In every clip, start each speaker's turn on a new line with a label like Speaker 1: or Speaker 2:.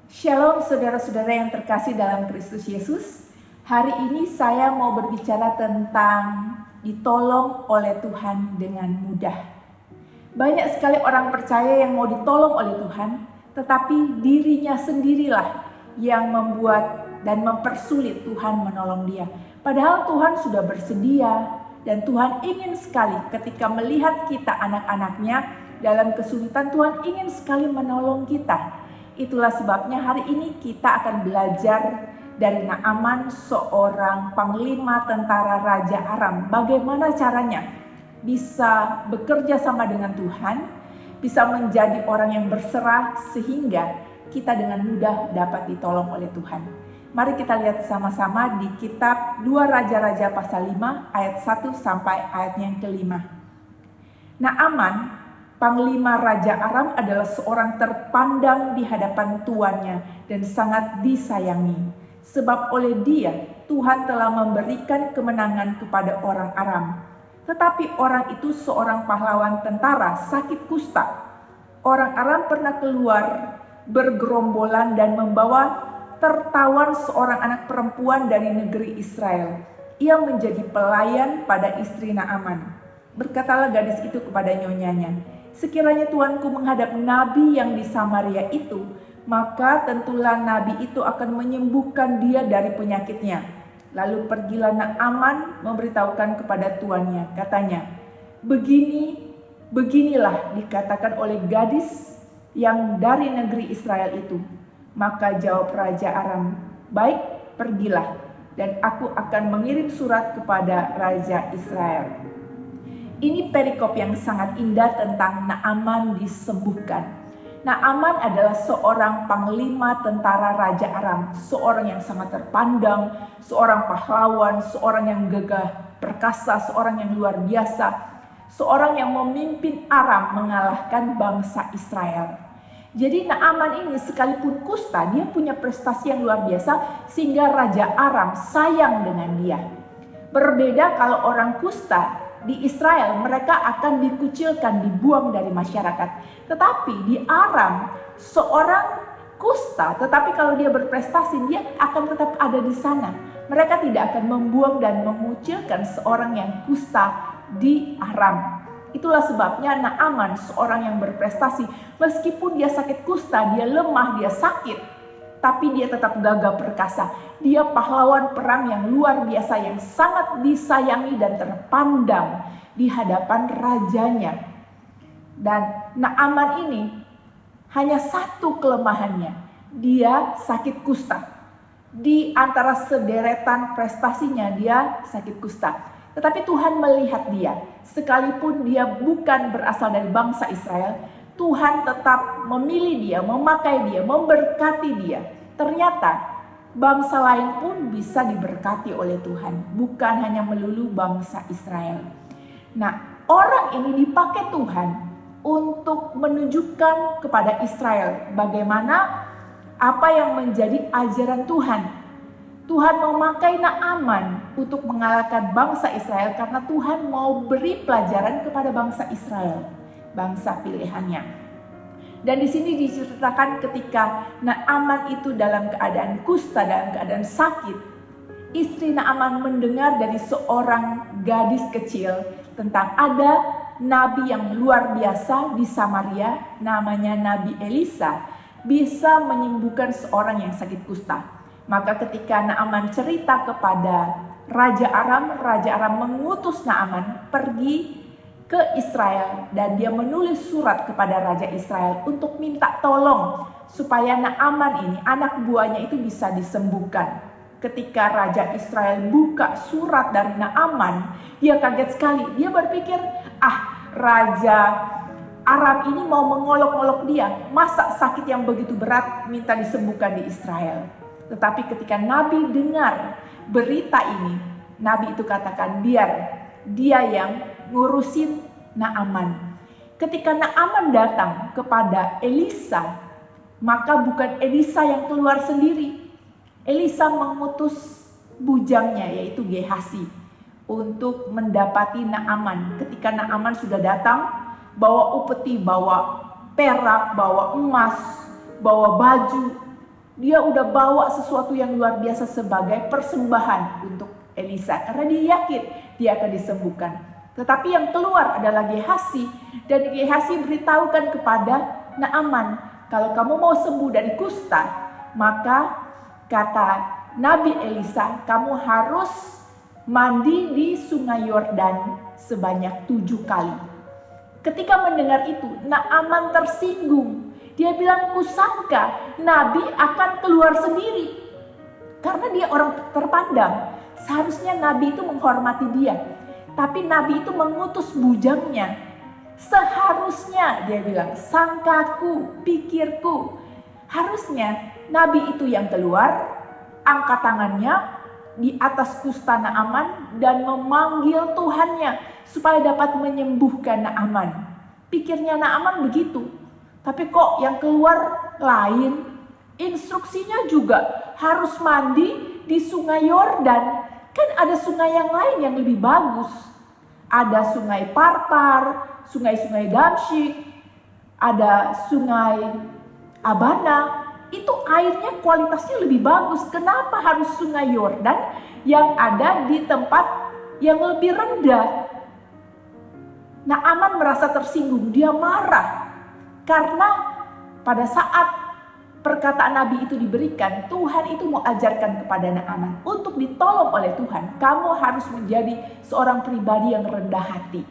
Speaker 1: Shalom saudara-saudara yang terkasih dalam Kristus Yesus. Hari ini saya mau berbicara tentang ditolong oleh Tuhan dengan mudah. Banyak sekali orang percaya yang mau ditolong oleh Tuhan, tetapi dirinya sendirilah yang membuat dan mempersulit Tuhan menolong dia. Padahal Tuhan sudah bersedia dan Tuhan ingin sekali ketika melihat kita anak-anaknya dalam kesulitan, Tuhan ingin sekali menolong kita. Itulah sebabnya hari ini kita akan belajar dari Naaman, seorang panglima tentara Raja Aram. Bagaimana caranya bisa bekerja sama dengan Tuhan, bisa menjadi orang yang berserah sehingga kita dengan mudah dapat ditolong oleh Tuhan. Mari kita lihat sama-sama di kitab 2 Raja-Raja pasal 5 ayat 1 sampai ayatnya yang kelima. Naaman, panglima Raja Aram, adalah seorang terpandang di hadapan tuannya dan sangat disayangi. Sebab oleh dia Tuhan telah memberikan kemenangan kepada orang Aram. Tetapi orang itu seorang pahlawan tentara sakit kusta. Orang Aram pernah keluar bergerombolan dan membawa tertawan seorang anak perempuan dari negeri Israel. Ia menjadi pelayan pada istri Naaman. Berkatalah gadis itu kepada nyonyanya, "Sekiranya tuanku menghadap nabi yang di Samaria itu, maka tentulah nabi itu akan menyembuhkan dia dari penyakitnya." Lalu pergilah Naaman memberitahukan kepada tuannya. Katanya, Beginilah dikatakan oleh gadis yang dari negeri Israel itu." Maka jawab Raja Aram, "Baik, pergilah, dan aku akan mengirim surat kepada Raja Israel." Ini perikop yang sangat indah tentang Naaman disembuhkan. Naaman adalah seorang panglima tentara Raja Aram, seorang yang sangat terpandang, seorang pahlawan, seorang yang gagah perkasa, seorang yang luar biasa, seorang yang memimpin Aram mengalahkan bangsa Israel. Jadi Naaman ini sekalipun kusta, dia punya prestasi yang luar biasa sehingga Raja Aram sayang dengan dia. Berbeda kalau orang kusta di Israel, mereka akan dikucilkan, dibuang dari masyarakat. Tetapi di Aram, seorang kusta, tetapi kalau dia berprestasi, dia akan tetap ada di sana. Mereka tidak akan membuang dan mengucilkan seorang yang kusta di Aram. Itulah sebabnya Naaman, seorang yang berprestasi, meskipun dia sakit kusta, dia lemah, dia sakit, tapi dia tetap gagah perkasa. Dia pahlawan perang yang luar biasa, yang sangat disayangi dan terpandang di hadapan rajanya. Dan Naaman ini hanya satu kelemahannya, dia sakit kusta. Di antara sederetan prestasinya, dia sakit kusta. Tetapi Tuhan melihat dia, sekalipun dia bukan berasal dari bangsa Israel, Tuhan tetap memilih dia, memakai dia, memberkati dia. Ternyata bangsa lain pun bisa diberkati oleh Tuhan, bukan hanya melulu bangsa Israel. Nah, orang ini dipakai Tuhan untuk menunjukkan kepada Israel bagaimana apa yang menjadi ajaran Tuhan. Tuhan memakai Naaman untuk mengalahkan bangsa Israel karena Tuhan mau beri pelajaran kepada bangsa Israel, bangsa pilihannya. Dan di sini diceritakan ketika Naaman itu dalam keadaan kusta, dalam keadaan sakit, istri Naaman mendengar dari seorang gadis kecil tentang ada nabi yang luar biasa di Samaria, namanya Nabi Elisa, bisa menyembuhkan seorang yang sakit kusta. Maka ketika Naaman cerita kepada Raja Aram mengutus Naaman pergi ke Israel dan dia menulis surat kepada Raja Israel untuk minta tolong supaya Naaman ini, anak buahnya itu bisa disembuhkan. Ketika Raja Israel buka surat dari Naaman, dia kaget sekali. Dia berpikir, Raja Aram ini mau mengolok-olok dia. Masa sakit yang begitu berat minta disembuhkan di Israel. Tetapi ketika Nabi dengar berita ini, Nabi itu katakan, biar dia yang ngurusin Naaman. Ketika Naaman datang kepada Elisa, maka bukan Elisa yang keluar sendiri. Elisa mengutus bujangnya, yaitu Gehasi, untuk mendapati Naaman. Ketika Naaman sudah datang, bawa upeti, bawa perak, bawa emas, bawa baju, Dia udah bawa sesuatu yang luar biasa sebagai persembahan untuk Elisa. Karena dia yakin dia akan disembuhkan. Tetapi yang keluar adalah Gehazi. Dan Gehazi beritahukan kepada Naaman, kalau kamu mau sembuh dari kusta, maka kata Nabi Elisa, kamu harus mandi di sungai Yordan sebanyak 7 kali. Ketika mendengar itu, Naaman tersinggung. Dia bilang, kusangka Nabi akan keluar sendiri. Karena dia orang terpandang. Seharusnya Nabi itu menghormati dia. Tapi Nabi itu mengutus bujangnya. Seharusnya, dia bilang, sangkaku, pikirku. Harusnya Nabi itu yang keluar, angkat tangannya di atas kusta Naaman dan memanggil Tuhannya supaya dapat menyembuhkan Naaman. Pikirnya Naaman begitu. Tapi kok yang keluar lain? Instruksinya juga harus mandi di sungai Yordan. Kan ada sungai yang lain yang lebih bagus. Ada sungai Parpar, sungai-sungai Damsyik, ada sungai Abana. Itu airnya kualitasnya lebih bagus. Kenapa harus sungai Yordan yang ada di tempat yang lebih rendah? Naaman merasa tersinggung, dia marah. Karena pada saat perkataan Nabi itu diberikan, Tuhan itu mau ajarkan kepada Naaman. Untuk ditolong oleh Tuhan, kamu harus menjadi seorang pribadi yang rendah hati.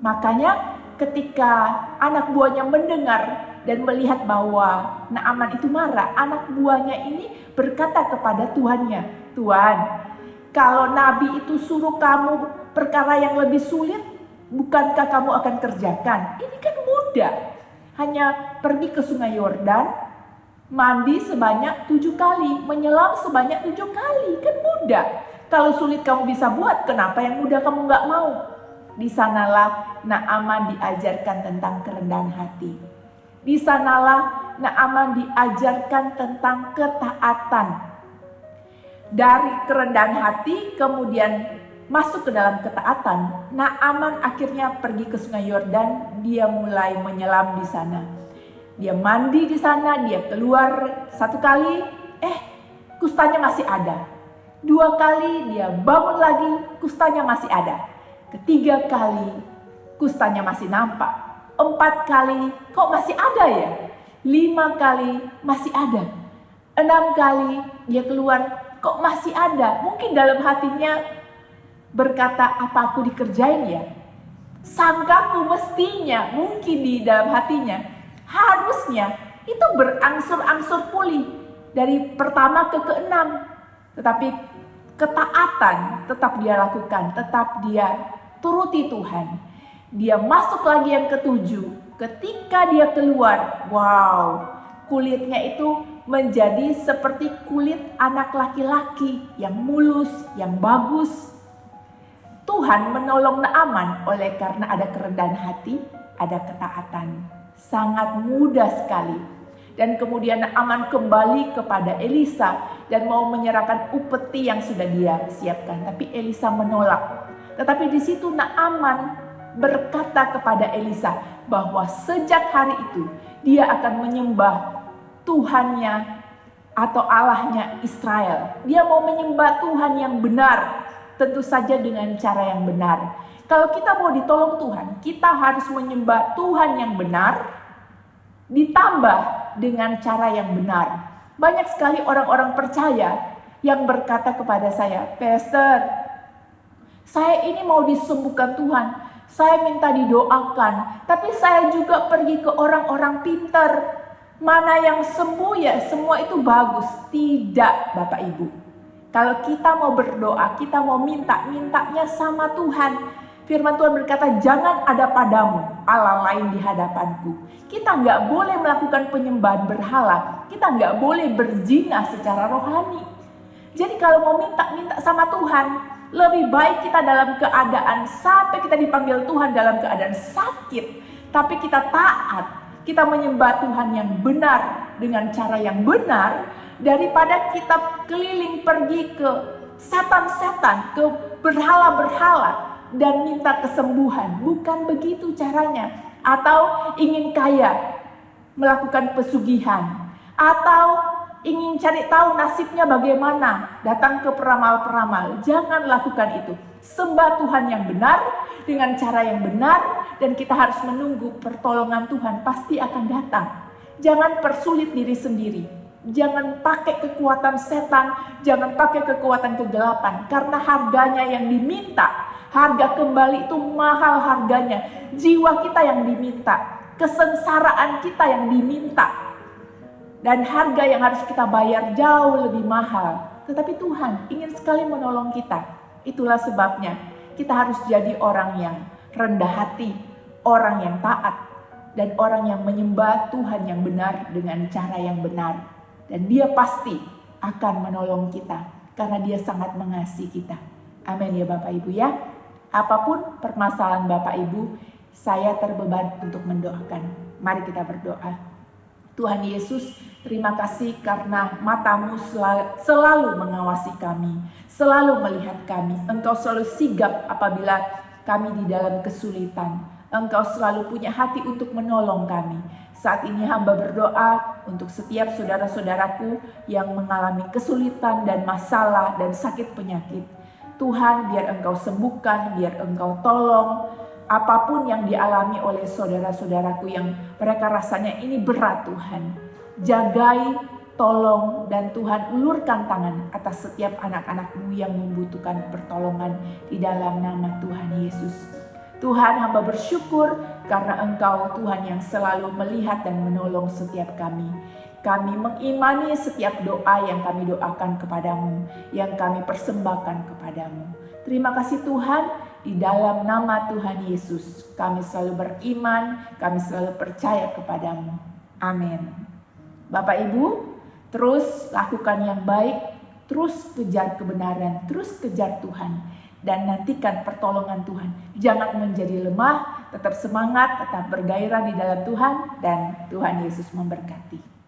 Speaker 1: Makanya ketika anak buahnya mendengar dan melihat bahwa Naaman itu marah, anak buahnya ini berkata kepada tuannya, Tuan, kalau Nabi itu suruh kamu perkara yang lebih sulit, bukankah kamu akan kerjakan? Ini kan mudah. Hanya pergi ke sungai Yordan, mandi sebanyak 7 kali, menyelam sebanyak 7 kali. Kan mudah. Kalau sulit kamu bisa buat, kenapa yang mudah kamu gak mau? Di sanalah Naaman diajarkan tentang kerendahan hati. Di sanalah Naaman diajarkan tentang ketaatan. Dari kerendahan hati kemudian masuk ke dalam ketaatan. Naaman akhirnya pergi ke sungai Yordan, dia mulai menyelam di sana. Dia mandi di sana, dia keluar 1 kali, kustanya masih ada. 2 kali dia bangun lagi, kustanya masih ada. 3 kali, kustanya masih nampak. 4 kali, kok masih ada ya? 5 kali, masih ada. 6 kali dia keluar, kok masih ada? Mungkin dalam hatinya berkata, apa aku dikerjain ya? Sangkaku mestinya, mungkin di dalam hatinya, harusnya itu berangsur-angsur pulih dari pertama ke ke-6. Tetapi ketaatan tetap dia lakukan, tetap dia turuti Tuhan. Dia masuk lagi yang ke-7. Ketika dia keluar, wow, kulitnya itu menjadi seperti kulit anak laki-laki yang mulus, yang bagus. Tuhan menolong Naaman oleh karena ada kerendahan hati, ada ketaatan. Sangat mudah sekali. Dan kemudian Naaman kembali kepada Elisa dan mau menyerahkan upeti yang sudah dia siapkan. Tapi Elisa menolak. Tetapi di situ Naaman berkata kepada Elisa bahwa sejak hari itu dia akan menyembah Tuhannya atau Allahnya Israel. Dia mau menyembah Tuhan yang benar. Tentu saja dengan cara yang benar. Kalau kita mau ditolong Tuhan, kita harus menyembah Tuhan yang benar, ditambah dengan cara yang benar. Banyak sekali orang-orang percaya yang berkata kepada saya, Pastor, saya ini mau disembuhkan Tuhan, saya minta didoakan, tapi saya juga pergi ke orang-orang pintar. Mana yang sembuh ya, semua itu bagus. Tidak, Bapak Ibu. Kalau kita mau berdoa, kita mau mintanya sama Tuhan. Firman Tuhan berkata, jangan ada padamu Allah lain di hadapanku. Kita nggak boleh melakukan penyembahan berhala. Kita nggak boleh berzina secara rohani. Jadi kalau mau minta sama Tuhan, lebih baik kita dalam keadaan sampai kita dipanggil Tuhan dalam keadaan sakit. Tapi kita taat, kita menyembah Tuhan yang benar dengan cara yang benar. Daripada kita keliling pergi ke setan-setan, ke berhala-berhala dan minta kesembuhan. Bukan begitu caranya. Atau ingin kaya, melakukan pesugihan. Atau ingin cari tahu nasibnya bagaimana, datang ke peramal-peramal. Jangan lakukan itu. Sembah Tuhan yang benar, dengan cara yang benar, dan kita harus menunggu pertolongan Tuhan pasti akan datang. Jangan persulit diri sendiri. Jangan pakai kekuatan setan, jangan pakai kekuatan kegelapan. Karena harganya yang diminta, harga kembali itu mahal harganya. Jiwa kita yang diminta, kesengsaraan kita yang diminta. Dan harga yang harus kita bayar jauh lebih mahal. Tetapi Tuhan ingin sekali menolong kita. Itulah sebabnya kita harus jadi orang yang rendah hati, orang yang taat, dan orang yang menyembah Tuhan yang benar dengan cara yang benar. Dan Dia pasti akan menolong kita karena Dia sangat mengasihi kita. Amin ya Bapak Ibu ya. Apapun permasalahan Bapak Ibu, saya terbeban untuk mendoakan. Mari kita berdoa. Tuhan Yesus, terima kasih karena mata-Mu selalu mengawasi kami, selalu melihat kami. Engkau selalu sigap apabila kami di dalam kesulitan. Engkau selalu punya hati untuk menolong kami. Saat ini hamba berdoa untuk setiap saudara-saudaraku yang mengalami kesulitan dan masalah dan sakit penyakit. Tuhan, biar Engkau sembuhkan, biar Engkau tolong. Apapun yang dialami oleh saudara-saudaraku yang mereka rasanya ini berat Tuhan. Jagai, tolong, dan Tuhan ulurkan tangan atas setiap anak-anak-Mu yang membutuhkan pertolongan di dalam nama Tuhan Yesus. Tuhan, hamba bersyukur karena Engkau Tuhan yang selalu melihat dan menolong setiap kami. Kami mengimani setiap doa yang kami doakan kepadamu, yang kami persembahkan kepadamu. Terima kasih Tuhan. Di dalam nama Tuhan Yesus, kami selalu beriman, kami selalu percaya kepadamu. Amin. Bapak Ibu, terus lakukan yang baik, terus kejar kebenaran, terus kejar Tuhan. Dan nantikan pertolongan Tuhan. Jangan menjadi lemah, tetap semangat, tetap bergairah di dalam Tuhan. Dan Tuhan Yesus memberkati.